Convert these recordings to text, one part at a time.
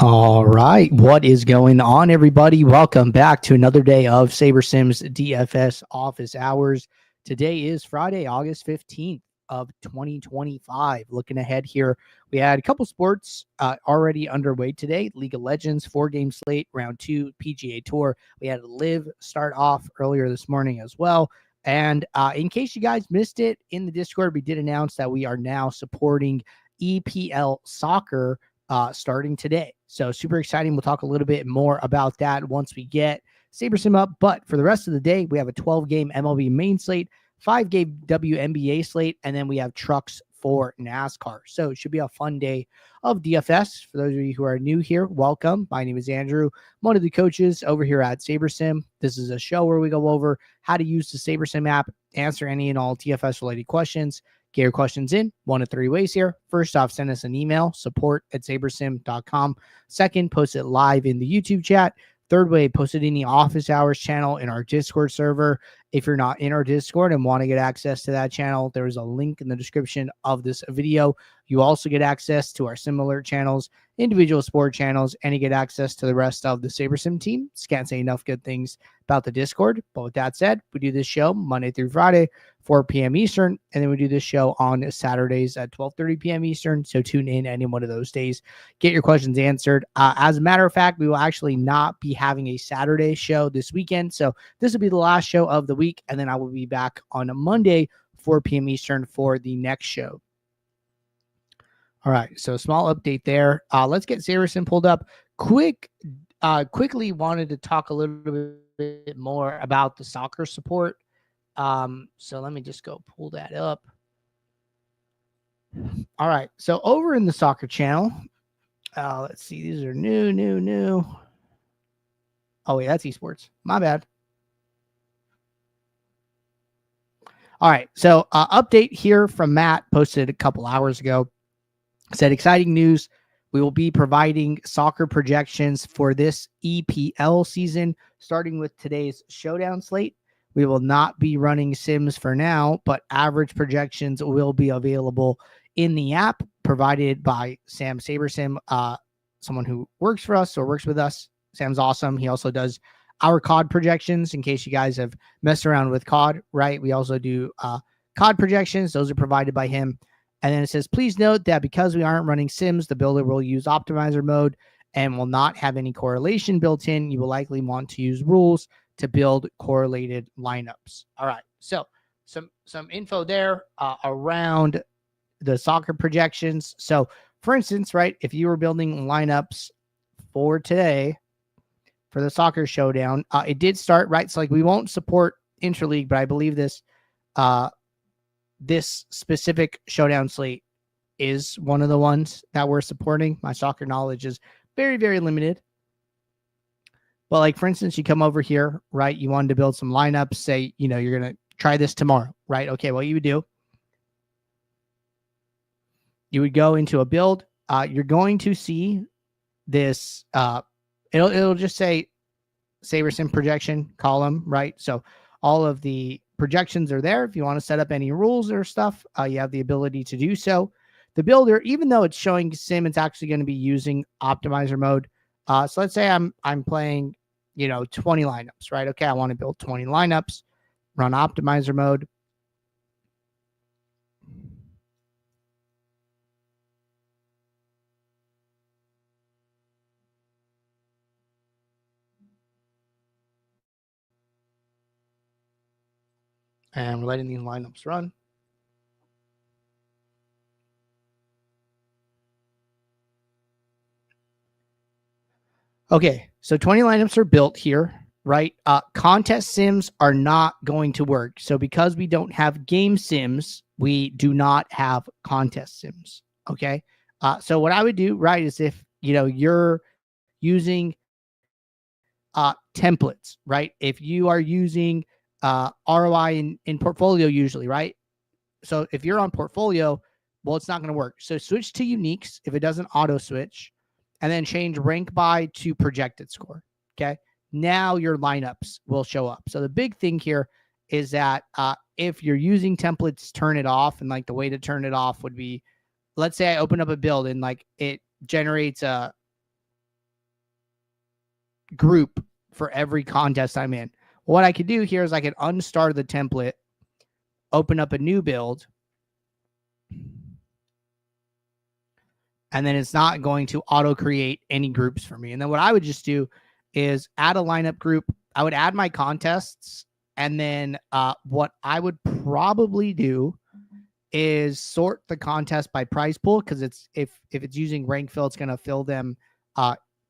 All right. What is going on, everybody? Welcome back to another day of SaberSim's DFS office hours. Today is Friday, August 15th of 2025. Looking ahead here, we had a couple sports already underway today. League of Legends, 4-game slate, round 2, PGA Tour. We had Live start off earlier this morning as well. And in case you guys missed it in the Discord, we did announce that we are now supporting EPL soccer starting today. So super exciting. We'll talk a little bit more about that once we get SaberSim up. But for the rest of the day, we have a 12-game MLB main slate, 5-game WNBA slate, and then we have trucks for NASCAR. So it should be a fun day of DFS. For those of you who are new here, welcome. My name is Andrew. I'm one of the coaches over here at SaberSim. This is a show where we go over how to use the SaberSim app, answer any and all DFS-related questions. Get your questions in one of three ways here. First off, send us an email, support@sabersim.com. Second, post it live in the YouTube chat. Third way, post it in the office hours channel in our Discord server. If you're not in our Discord and want to get access to that channel, there is a link in the description of this video. You also get access to our similar channels, individual sport channels, and you get access to the rest of the SaberSim team. Just can't say enough good things about the Discord. But with that said, we do this show Monday through Friday, 4 p.m. Eastern, and then we do this show on Saturdays at 12:30 p.m. Eastern. So tune in any one of those days. Get your questions answered. As a matter of fact, we will actually not be having a Saturday show this weekend. So this will be the last show of the week, and then I will be back on a Monday, 4 p.m. Eastern for the next show. All right, so small update there. Let's get SaberSim pulled up. Quickly wanted to talk a little bit more about the soccer support. So let me just go pull that up. All right, so over in the soccer channel, let's see, these are new. Oh, wait, that's esports. My bad. All right, so update here from Matt, posted a couple hours ago. Said exciting news. We will be providing soccer projections for this EPL season, starting with today's showdown slate. We will not be running sims for now, but average projections will be available in the app provided by Sam SaberSim, someone who works for us or works with us. Sam's awesome. He also does our COD projections in case you guys have messed around with COD, right? We also do COD projections. Those are provided by him. And then it says, please note that because we aren't running sims, the builder will use optimizer mode and will not have any correlation built in. You will likely want to use rules to build correlated lineups. All right. So some info there around the soccer projections. So for instance, right, if you were building lineups for today for the soccer showdown, it did start, right? So like we won't support interleague, but I believe this specific showdown slate is one of the ones that we're supporting. My soccer knowledge is very, very limited. But like, for instance, you come over here, right? You wanted to build some lineups, say, you're going to try this tomorrow, right? Okay, what you would do, you would go into a build. You're going to see this, it'll just say SaberSim projection column, right? So all of the projections are there. If you want to set up any rules or stuff, you have the ability to do so. The builder, even though it's showing sim, it's actually going to be using optimizer mode. So let's say I'm playing, 20 lineups, right? Okay, I want to build 20 lineups, run optimizer mode. And we're letting these lineups run. Okay, so 20 lineups are built here, right? Contest sims are not going to work. So because we don't have game sims, we do not have contest sims, okay? So what I would do, right, is if, you're using templates, right? If you are using ROI in portfolio usually, right? So if you're on portfolio, well, it's not going to work. So switch to uniques if it doesn't auto switch, and then change rank by to projected score. Okay. Now your lineups will show up. So the big thing here is that if you're using templates, turn it off. And like the way to turn it off would be, let's say I open up a build and like it generates a group for every contest I'm in. What I could do here is I could unstar the template, open up a new build, and then it's not going to auto create any groups for me. And then what I would just do is add a lineup group. I would add my contests, and then what I would probably do is sort the contest by prize pool, because it's if it's using rank fill, it's going to fill them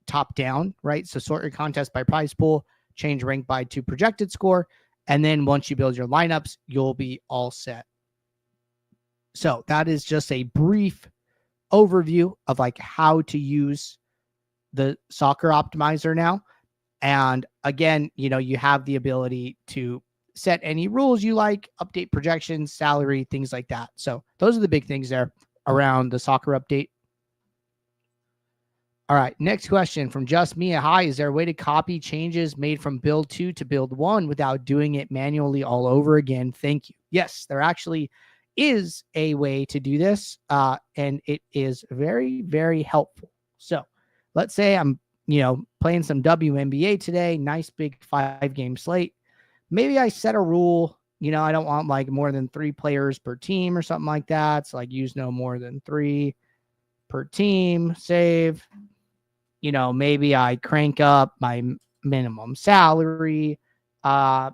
top down, right? So sort your contest by prize pool, change rank by to projected score, and then once you build your lineups, you'll be all set. So that is just a brief overview of like how to use the soccer optimizer now. And again, you have the ability to set any rules you like, update projections, salary, things like that. So those are the big things there around the soccer update. All right, next question from Just Mia. Hi, is there a way to copy changes made from build 2 to build 1 without doing it manually all over again? Thank you. Yes, there actually is a way to do this, and it is very, very helpful. So let's say I'm, playing some WNBA today, nice big 5-game slate. Maybe I set a rule, I don't want like more than 3 players per team or something like that. So like use no more than 3 per team, save. Maybe I crank up my minimum salary.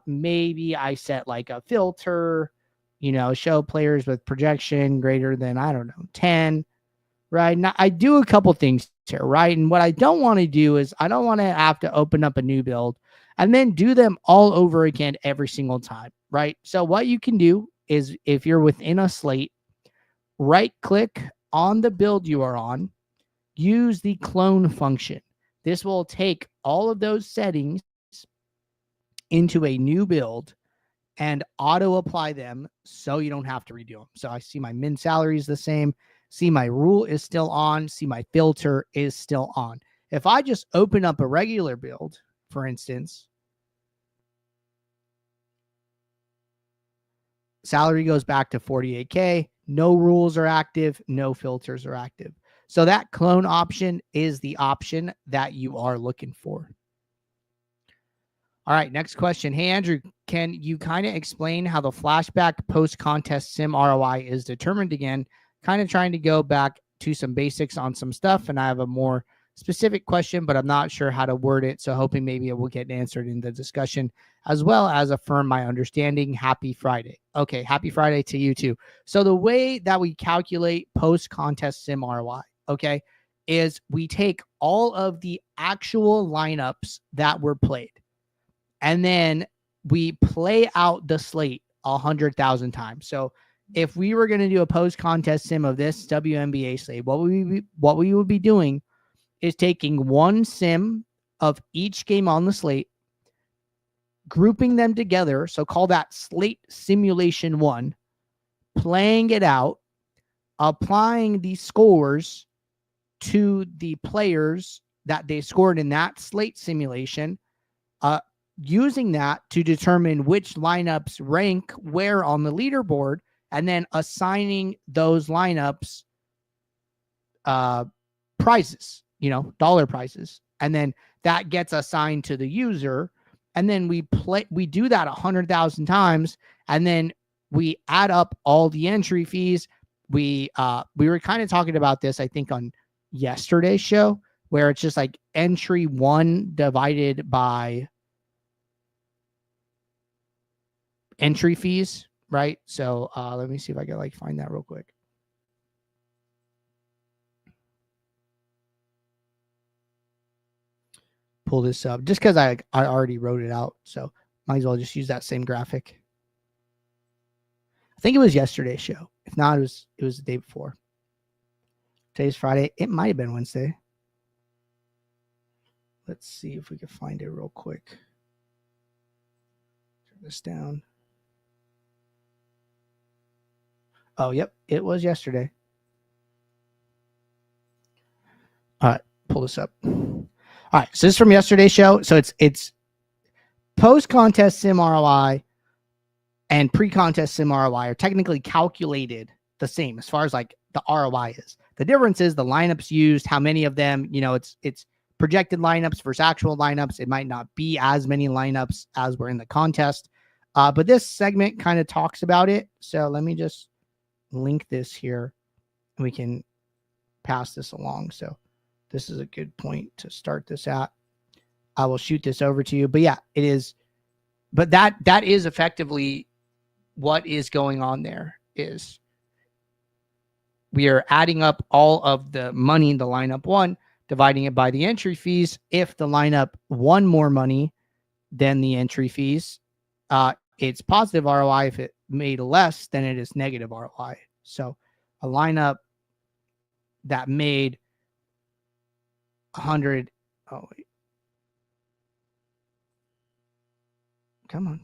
Maybe I set like a filter, show players with projection greater than, 10, right? Now, I do a couple things here, right? And what I don't want to do is I don't want to have to open up a new build and then do them all over again every single time, right? So what you can do is if you're within a slate, right click on the build you are on, use the clone function. This will take all of those settings into a new build and auto apply them so you don't have to redo them. So I see my min salary is the same. See my rule is still on. See my filter is still on. If I just open up a regular build, for instance, salary goes back to 48K. No rules are active. No filters are active. So that clone option is the option that you are looking for. All right, next question. Hey, Andrew, can you kind of explain how the flashback post-contest sim ROI is determined again? Kind of trying to go back to some basics on some stuff, and I have a more specific question, but I'm not sure how to word it, so hoping maybe it will get answered in the discussion, as well as affirm my understanding. Happy Friday. Okay, happy Friday to you too. So the way that we calculate post-contest sim ROI, okay, is we take all of the actual lineups that were played, and then we play out the slate 100,000 times. So if we were going to do a post-contest sim of this WNBA slate, what we would be doing is taking one sim of each game on the slate, grouping them together, so call that slate simulation 1, playing it out, applying the scores to the players that they scored in that slate simulation, using that to determine which lineups rank where on the leaderboard, and then assigning those lineups prizes, dollar prizes. And then that gets assigned to the user. And then we do that 100,000 times. And then we add up all the entry fees. We were kind of talking about this, I think, on yesterday's show, where it's just like entry 1 divided by entry fees, right? So let me see if I can find that real quick. Pull this up just because I already wrote it out, so might as well just use that same graphic. I think it was yesterday's show. If not, it was the day before. Today's Friday. It might have been Wednesday. Let's see if we can find it real quick. Turn this down. Oh, yep. It was yesterday. All right. Pull this up. All right. So this is from yesterday's show. So it's post-contest sim ROI and pre-contest sim ROI are technically calculated the same as far as the ROI is. The difference is the lineups used, how many of them, it's projected lineups versus actual lineups. It might not be as many lineups as were in the contest. But this segment kind of talks about it. So let me just link this here and we can pass this along. So this is a good point to start this at. I will shoot this over to you. But yeah, it is. But that is effectively what is going on there is we are adding up all of the money in the lineup won, dividing it by the entry fees. If the lineup won more money than the entry fees, it's positive ROI. If it made less, then it is negative ROI. So a lineup that made 100. Oh, wait. Come on.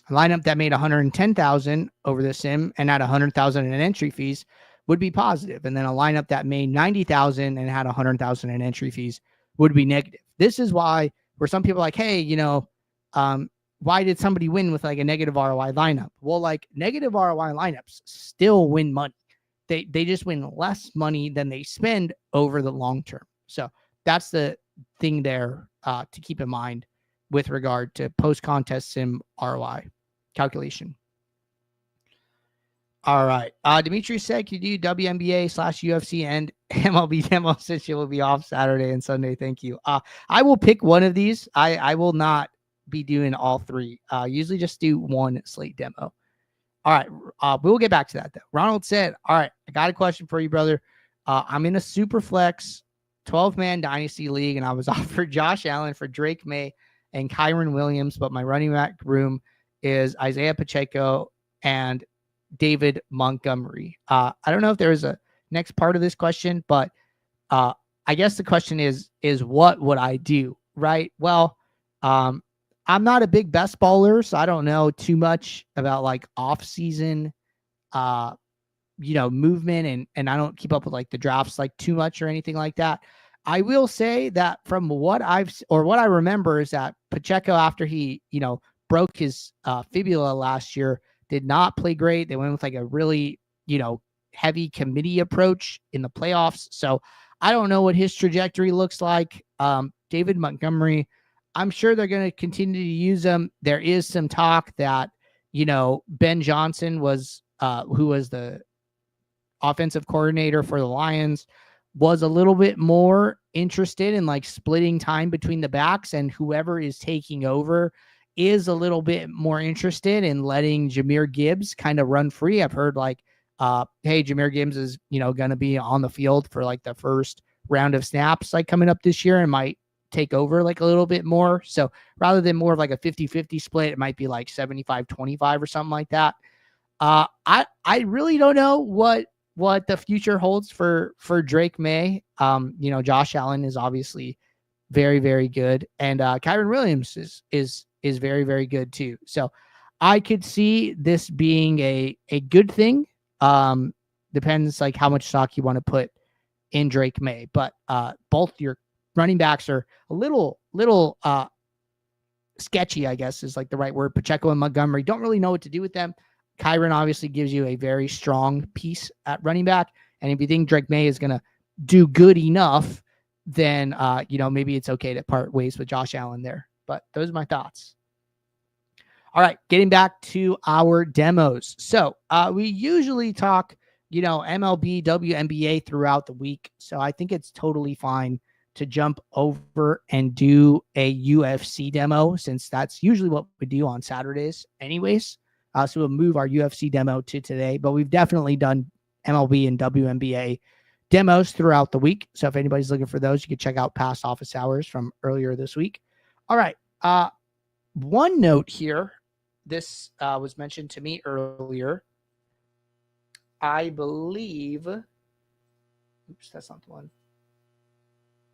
A lineup that made 110,000 over the sim and had 100,000 in entry fees would be positive. And then a lineup that made 90,000 and had 100,000 in entry fees would be negative. This is why where some people are like, hey, why did somebody win with like a negative ROI lineup? Well, like negative ROI lineups still win money. They just win less money than they spend over the long term. So that's the thing there to keep in mind with regard to post-contest sim ROI calculation. All right. Dimitri said, could you do WNBA/UFC and MLB demo since you will be off Saturday and Sunday? Thank you. I will pick one of these. I will not be doing all three. Usually just do one slate demo. All right. We'll get back to that, though. Ronald said, all right, I got a question for you, brother. I'm in a super flex 12-man dynasty league, and I was offered Josh Allen for Drake May and Kyron Williams, but my running back room is Isaiah Pacheco and David Montgomery. I don't know if there is a next part of this question, but I guess the question is what would I do, right? Well, I'm not a big best baller, so I don't know too much about like off-season, movement, and I don't keep up with like the drafts like too much or anything like that. I will say that from what I remember is that Pacheco, after he, broke his fibula last year, did not play great. They went with like a really, heavy committee approach in the playoffs. So I don't know what his trajectory looks like. David Montgomery, I'm sure they're going to continue to use him. There is some talk that, Ben Johnson who was the offensive coordinator for the Lions, was a little bit more interested in like splitting time between the backs, and whoever is taking over is a little bit more interested in letting Jahmyr Gibbs kind of run free. I've heard like, hey, Jahmyr Gibbs is, going to be on the field for like the first round of snaps like coming up this year and might take over like a little bit more. So rather than more of like a 50-50 split, it might be like 75-25 or something like that. I really don't know what the future holds for Drake May. Josh Allen is obviously very, very good. And Kyron Williams is very, very good too. So I could see this being a good thing. Depends like how much stock you want to put in Drake May, but both your running backs are a little sketchy, I guess is like the right word. Pacheco and Montgomery, don't really know what to do with them. Kyron obviously gives you a very strong piece at running back. And if you think Drake May is going to do good enough, then, maybe it's okay to part ways with Josh Allen there. But those are my thoughts. All right, getting back to our demos. So we usually talk, MLB, WNBA throughout the week. So I think it's totally fine to jump over and do a UFC demo, since that's usually what we do on Saturdays anyways. So we'll move our UFC demo to today, but we've definitely done MLB and WNBA demos throughout the week. So if anybody's looking for those, you can check out past office hours from earlier this week. All right. One note here. This was mentioned to me earlier. I believe, oops, that's not the one.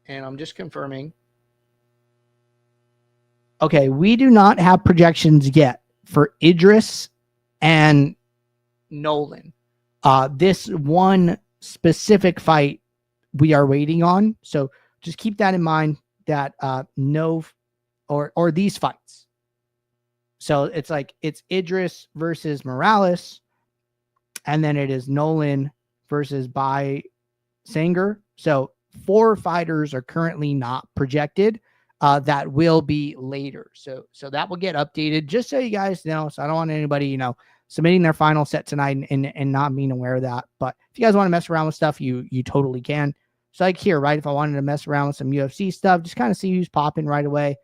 And I'm just confirming. Okay, we do not have projections yet for Idris and Nolan. This one specific fight we are waiting on. So just keep that in mind, that or these fights. So it's like it's Idris versus Morales, and then it is Nolan versus Bai Sanger. So 4 fighters are currently not projected. That will be later. So that will get updated just so you guys know. So I don't want anybody, submitting their final set tonight and not being aware of that. But if you guys want to mess around with stuff, you totally can. So like here, right? If I wanted to mess around with some UFC stuff, just kind of see who's popping right away.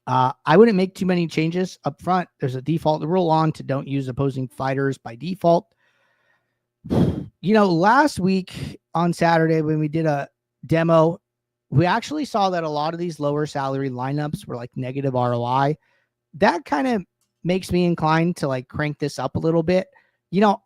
I wouldn't make too many changes up front. There's a default rule on to don't use opposing fighters by default. Last week on Saturday when we did a demo, we actually saw that a lot of these lower salary lineups were like negative ROI. That kind of makes me inclined to like crank this up a little bit.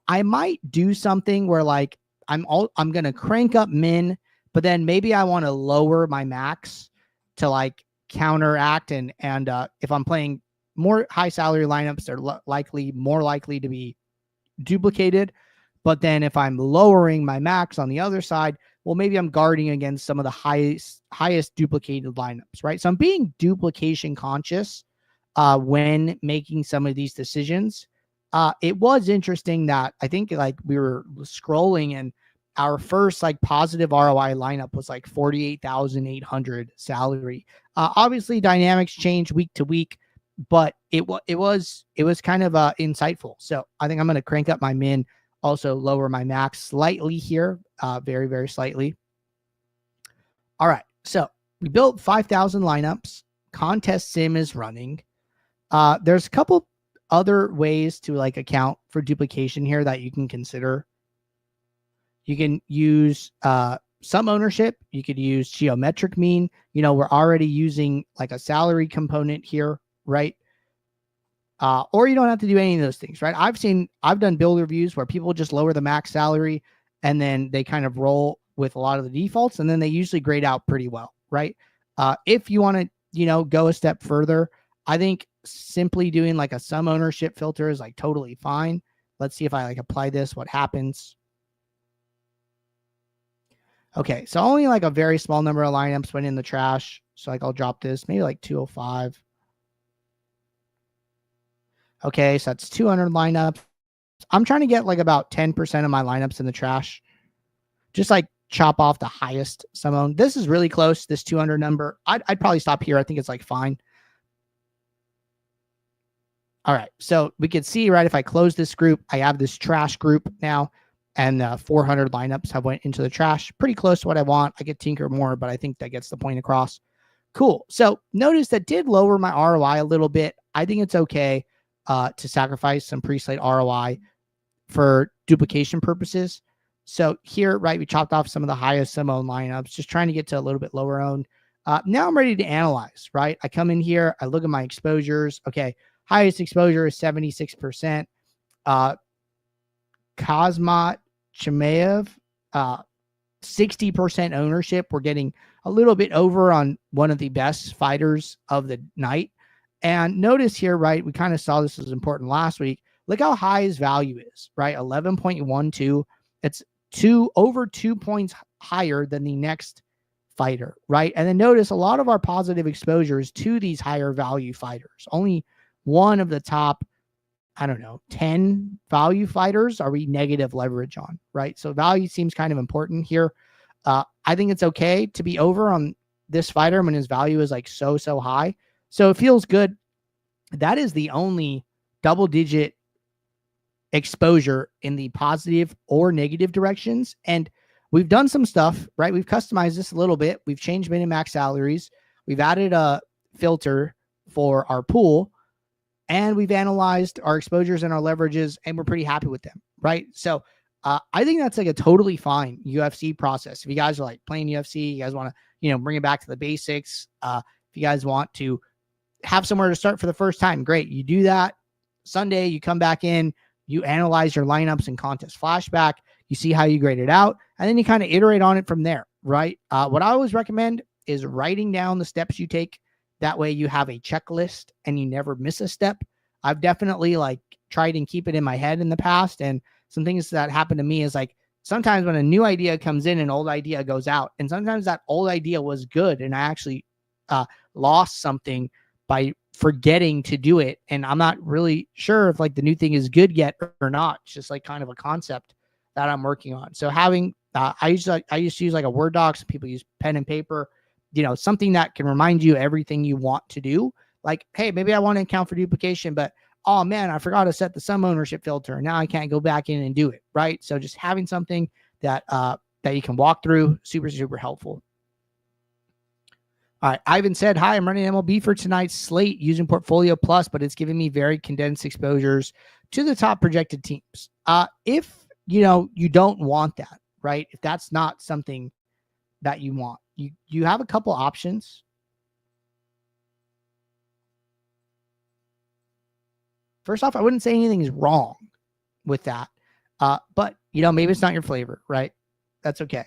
I might do something where like I'm going to crank up min, but then maybe I want to lower my max to like counteract and if I'm playing more high salary lineups, they're more likely to be duplicated. But then if I'm lowering my max on the other side, well, maybe I'm guarding against some of the highest duplicated lineups, right? So I'm being duplication conscious when making some of these decisions. It was interesting that I think like we were scrolling and our first like positive ROI lineup was like 48,800 salary. Obviously dynamics change week to week, but it was kind of insightful. So I think I'm going to crank up my min, also lower my max slightly here, very, very slightly. All right. So we built 5,000 lineups. Contest sim is running. There's a couple other ways to like account for duplication here that you can consider. You can use some ownership. You could use geometric mean. We're already using like a salary component here, right? Or you don't have to do any of those things, right? I've done build reviews where people just lower the max salary and then they kind of roll with a lot of the defaults and then they usually grade out pretty well, right? If you want to, go a step further, I think simply doing like a sum ownership filter is like totally fine. Let's see if I like apply this, what happens. Okay, so only like a very small number of lineups went in the trash. So like I'll drop this, maybe like 205. Okay, so that's 200 lineups. I'm trying to get like about 10% of my lineups in the trash. Just like chop off the highest sum owned. This is really close, this 200 number. I'd probably stop here. I think it's like fine. All right, so we can see, right, if I close this group, I have this trash group now, and 400 lineups have went into the trash. Pretty close to what I want. I could tinker more, but I think that gets the point across. Cool. So notice that did lower my ROI a little bit. I think it's okay to sacrifice some pre-slate ROI for duplication purposes. So here, right, we chopped off some of the highest sum owned lineups, just trying to get to a little bit lower owned. Now I'm ready to analyze, right? I come in here, I look at my exposures. Okay, highest exposure is 76%. Kazmat Chimaev, 60% ownership. We're getting a little bit over on one of the best fighters of the night. And notice here, right, we kind of saw this was important last week. Look how high his value is, right? 11.12. It's over 2 points higher than the next fighter, right? And then notice a lot of our positive exposures to these higher value fighters. Only one of the top, 10 value fighters are we negative leverage on, right? So value seems kind of important here. I think it's okay to be over on this fighter when his value is like so high. So it feels good. That is the only double-digit exposure in the positive or negative directions. And we've done some stuff, right? We've customized this a little bit. We've changed min and max salaries. We've added a filter for our pool. And we've analyzed our exposures and our leverages, and we're pretty happy with them, right? So I think that's like a totally fine UFC process. If you guys are like playing UFC, you guys want to, bring it back to the basics. If you guys want to have somewhere to start for the first time, great. You do that. Sunday, you come back in, you analyze your lineups and contest flashback. You see how you grade it out, and then you kind of iterate on it from there, right? What I always recommend is writing down the steps you take. That way you have a checklist and you never miss a step. I've definitely like tried and keep it in my head in the past. And some things that happen to me is like sometimes when a new idea comes in, an old idea goes out. And sometimes that old idea was good. And I actually lost something by forgetting to do it. And I'm not really sure if like the new thing is good yet or not. It's just like kind of a concept that I'm working on. So having I used to use like a Word doc. Some people use pen and paper, something that can remind you everything you want to do. Like, hey, maybe I want to account for duplication, but oh man, I forgot to set the sum ownership filter. Now I can't go back in and do it. Right. So just having something that you can walk through, super, super helpful. All right. Ivan said, hi, I'm running MLB for tonight's slate using Portfolio Plus, but it's giving me very condensed exposures to the top projected teams. If you don't want that, right? If that's not something that you want, you have a couple options. First off, I wouldn't say anything is wrong with that. But maybe it's not your flavor, right? That's okay.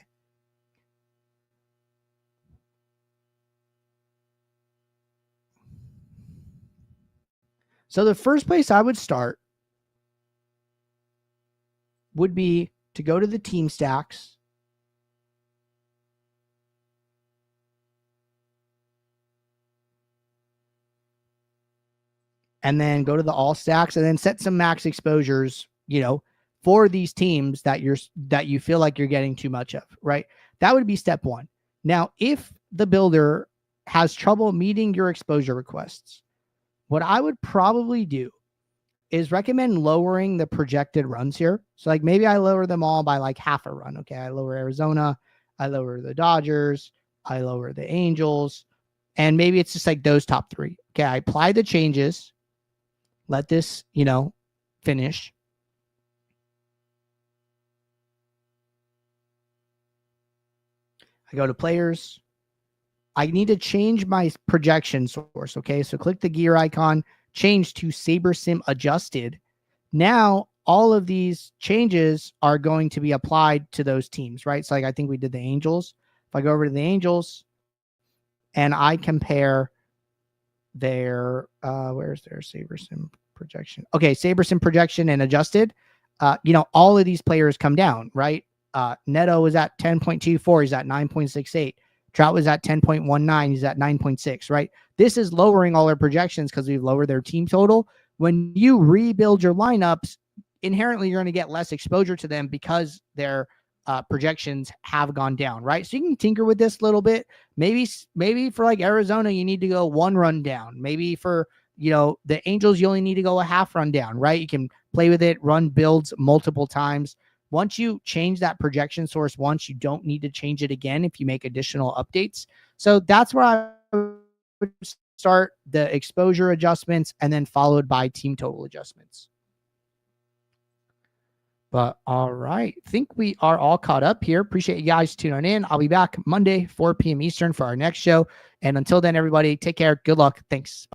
So the first place I would start would be to go to the team stacks. And then go to the all stacks and then set some max exposures, for these teams that you feel like you're getting too much of, right? That would be step one. Now, if the builder has trouble meeting your exposure requests, what I would probably do is recommend lowering the projected runs here. So like maybe I lower them all by like half a run. Okay. I lower Arizona, I lower the Dodgers, I lower the Angels, and maybe it's just like those top three. Okay. I apply the changes. Let this, finish. I go to players. I need to change my projection source. Okay. So click the gear icon, change to SaberSim adjusted. Now, all of these changes are going to be applied to those teams, right? So like, I think we did the Angels. If I go over to the Angels and I compare their, where's their SaberSim projection? Okay. SaberSim projection and adjusted, all of these players come down, right? Neto is at 10.24. He's at 9.68. Trout was at 10.19. He's at 9.6, right? This is lowering all their projections because we've lowered their team total. When you rebuild your lineups, inherently you're going to get less exposure to them because their projections have gone down, right? So you can tinker with this a little bit. Maybe for like Arizona, you need to go one run down. Maybe for, the Angels, you only need to go a half run down, right? You can play with it, run builds multiple times. Once you change that projection source once, you don't need to change it again if you make additional updates. So that's where I would start the exposure adjustments and then followed by team total adjustments. But all right, I think we are all caught up here. Appreciate you guys tuning in. I'll be back Monday, 4 p.m. Eastern for our next show. And until then, everybody, take care. Good luck. Thanks.